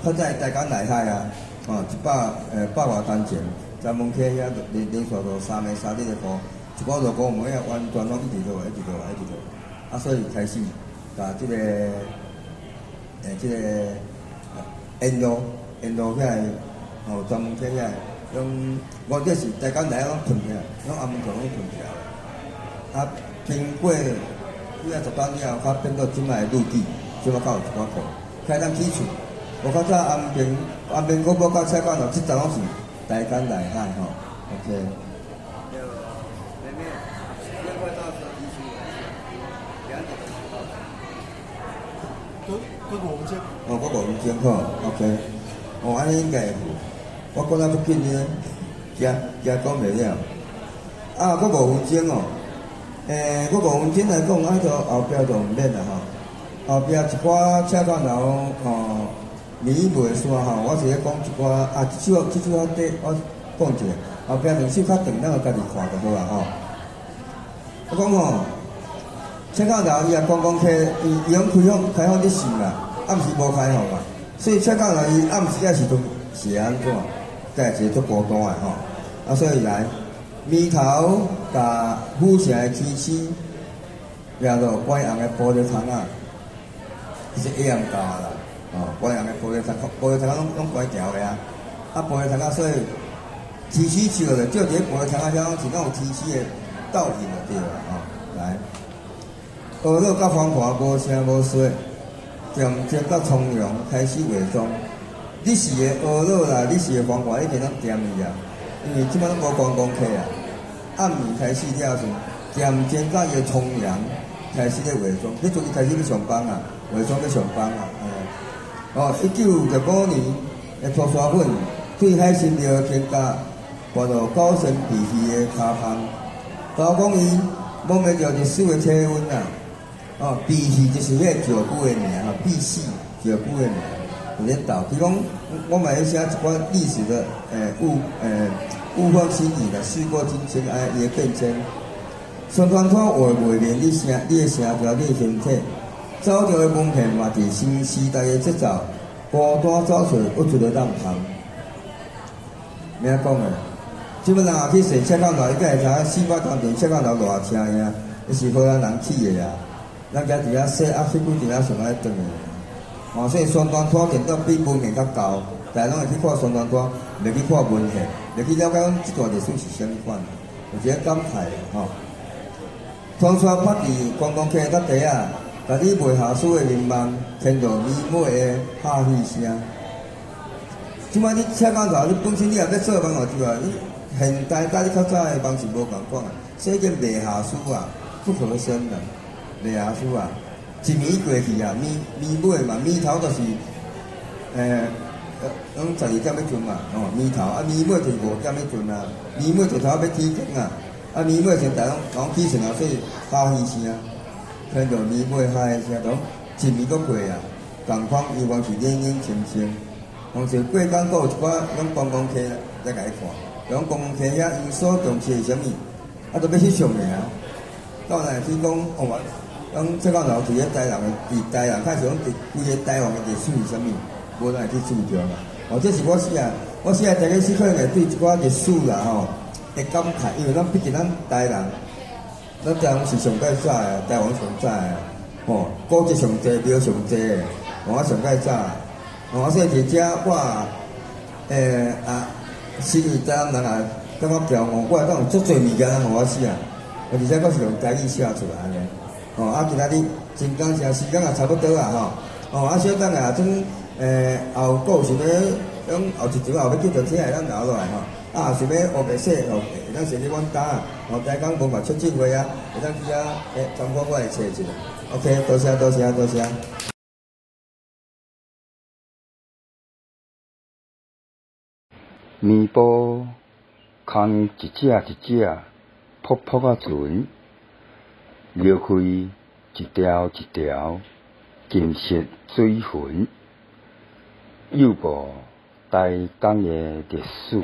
大江内海啊，100外担前，在门口遐连续到3暝3日的雨，一股落雨梅啊，完全拢一直落，所以开始甲即个沿路遐专门去遐，我这是大江内拢囤起来，拢暗暝头拢囤起来，经过10单了，较变到即摆的陆地，即摆较有一寡块。开咱起厝，我较早安平古堡到菜馆头，即站拢是大江内海OK。嗰5分嗰5分钟OK。安尼应该会。我讲得不紧呢，惊讲袂了。嗰5分钟嗰5分钟来讲，就后壁就毋免啦后壁一寡车管头米袂煞我是咧讲一寡即首我讲一个，后壁两手较长，咱就家己看就好啊吼。我讲吼，赤坎楼伊也观光客，伊用开放咧想啦，暗时无开放嘛，所以赤坎楼伊暗时也是安怎？才会一个足孤单诶吼。啊，所以来面头甲府城诶天气，掠到拐红诶玻璃窗啊，是会用教啦。哦，拐红诶玻璃窗拢拐条诶啊，玻璃窗啊，所以天气笑咧，照一个玻璃窗啊，遐是敢有天气诶倒影就对啦吼。来，学老甲芳华无声无说，从天到从容开始伪装。你是个学老啦，你是个芳华，一定拢掂伊啊。因为即摆拢无观光客啊，暗暝开始了时，渐渐到伊从容开始咧伪装。迄阵伊开始要上班啊，伪装要上班啊。1965年诶，拖沙粉对海参庙添加跋到高山避鱼诶骹香，交讲伊摸袂着日数诶体温啊。避鱼就是迄个石龜诶名啊，避死石龜诶名。有咧斗，比如讲，我嘛要写一寡历史的物换星移的，事过境迁，也变迁。宣传拖话袂连你诶声调，你诶形体，走着诶门片嘛，伫新时代诶节奏，孤单走出不出个当行。咩讲诶？即摆人也去坐赤坎楼，伊才会知影400公尺赤坎楼偌车呀，伊是荷兰人起诶啊。咱家伫遐说几伫遐上来转诶。所以宣传拖见到比文献较高，大家拢会去看宣传拖，袂去看文献，袂去了解讲即段历史是啥物款，有一个感慨吼。传说拍伫观光客搭底啊，甲你卖下水诶面貌，听到美美诶哈气声。即摆你赤坎楼，你本身你也要做网络之外，你现代甲你较早诶方式无共款啊，所以叫卖下水啊，不可生啦，卖下水啊。一暝过去啊，暝尾嘛，暝头就是拢12点要准嘛，暝头啊，暝尾就5点要准啊，暝尾就头要天光啊，暝尾先大拢起床啊，所以哈气声，听到暝尾哈气声，拢一暝搁过啊，共款伊原是冷冷清清，同时过港阁有一寡拢观光客来甲伊看，讲观光客遐因所重视是啥物，都要去上个啊，到来去讲哦。讲赤坎楼伫咧台南诶，伫台南开始讲规个台湾诶历史是啥物，无人会去注重啦。这是我写第一次可能会对一寡历史啦会感慨，因为咱毕竟咱台南是上介早诶，台湾上早诶，古迹上济，庙上济诶，我上介早。所以伫遮我新义台南人也感觉骄傲，我当有足侪物件通互我写，而且我是用台语写出来诶。今仔日真感谢，时间也差不多啊小等下种后果想要讲后一场后要继续听下咱留落来想要学白说咱先去阮家大讲文化促进会啊，会当去参观我会找一下。OK， 多谢。面部空一只扑扑啊船。撩开一条一条金色水痕，又无台港的历史。